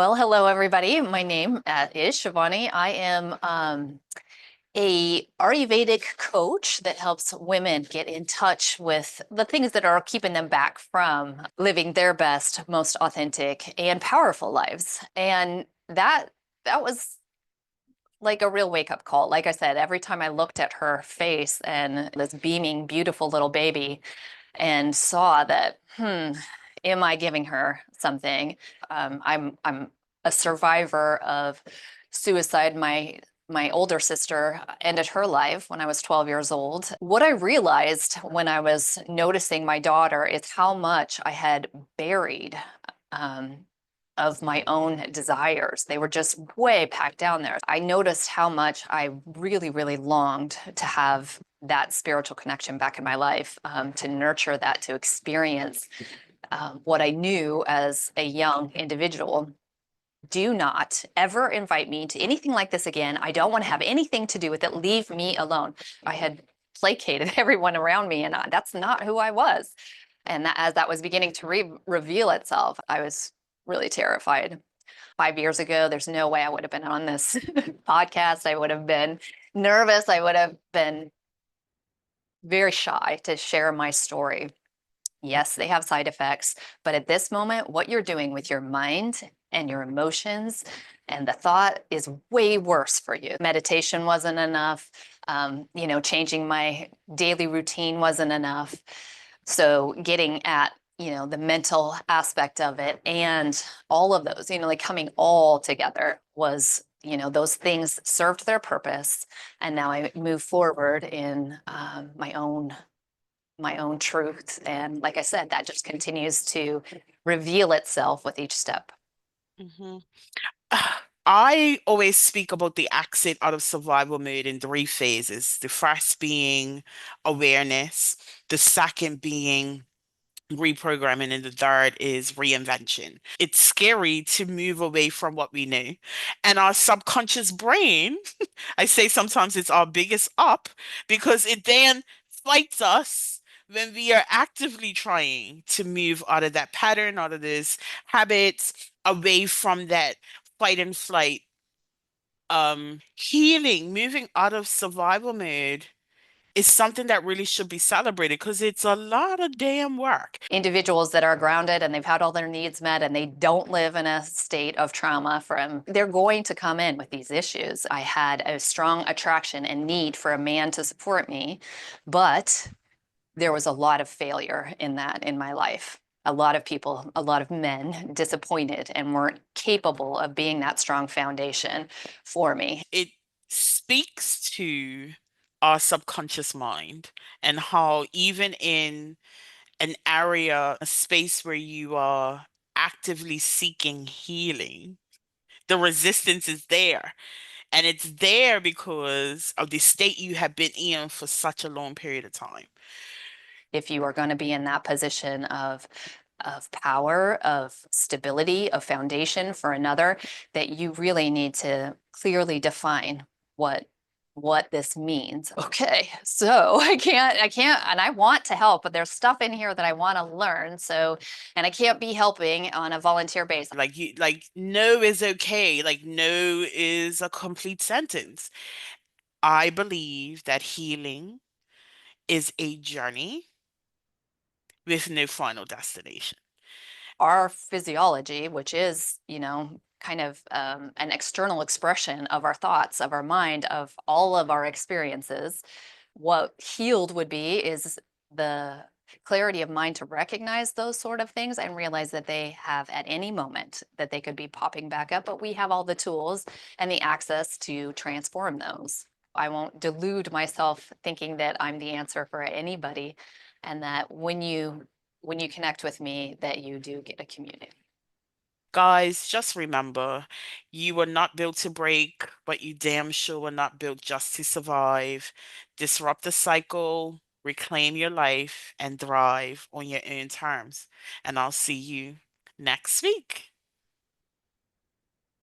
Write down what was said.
Well, hello everybody. My name is Sivani. I am a Ayurvedic coach that helps women get in touch with the things that are keeping them back from living their best, most authentic and powerful lives. And that was like a real wake-up call. Like I said, every time I looked at her face and this beaming, beautiful little baby and saw that, am I giving her something? I'm a survivor of suicide. My older sister ended her life when I was 12 years old. What I realized when I was noticing my daughter is how much I had buried um, of my own desires. They were just way packed down there. I noticed how much I really, really longed to have that spiritual connection back in my life, to nurture that, to experience what I knew as a young individual. Do not ever invite me to anything like this again. I don't want to have anything to do with it. Leave me alone. I had placated everyone around me, and that's not who I was. And as that was beginning to reveal itself, I was really terrified. 5 years ago, there's no way I would have been on this podcast. I would have been nervous. I would have been very shy to share my story. Yes, they have side effects, but at this moment, what you're doing with your mind and your emotions and the thought is way worse for you. Meditation wasn't enough. Changing my daily routine wasn't enough. So getting at, the mental aspect of it and all of those, like coming all together was, those things served their purpose. And now I move forward in my own truth. And like I said, that just continues to reveal itself with each step. hmm I always speak about the exit out of survival mode in three phases. The first being awareness, the second being reprogramming, and the third is reinvention. It's scary to move away from what we know. And our subconscious brain, I say sometimes it's our biggest up because it then fights us when we are actively trying to move out of that pattern, out of this habits, away from that fight and flight. Healing, moving out of survival mode is something that really should be celebrated because it's a lot of damn work. Individuals that are grounded and they've had all their needs met and they don't live in a state of trauma from, they're going to come in with these issues. I had a strong attraction and need for a man to support me, but there was a lot of failure in that in my life. A lot of people, a lot of men disappointed and weren't capable of being that strong foundation for me. It speaks to our subconscious mind and how even in an area, a space where you are actively seeking healing, the resistance is there. And it's there because of the state you have been in for such a long period of time. If you are going to be in that position of power, of stability, of foundation for another, that you really need to clearly define what this means. Okay, so I can't, and I want to help, but there's stuff in here that I want to learn. So, and I can't be helping on a volunteer basis. Like no is okay. Like no is a complete sentence. I believe that healing is a journey with no final destination. Our physiology, which is, kind of an external expression of our thoughts, of our mind, of all of our experiences, what healed would be is the clarity of mind to recognize those sort of things and realize that they have at any moment that they could be popping back up, but we have all the tools and the access to transform those. I won't delude myself thinking that I'm the answer for anybody, and that when you connect with me, that you do get a community. Guys, just remember, you were not built to break, but you damn sure were not built just to survive. Disrupt the cycle, reclaim your life, and thrive on your own terms. And I'll see you next week.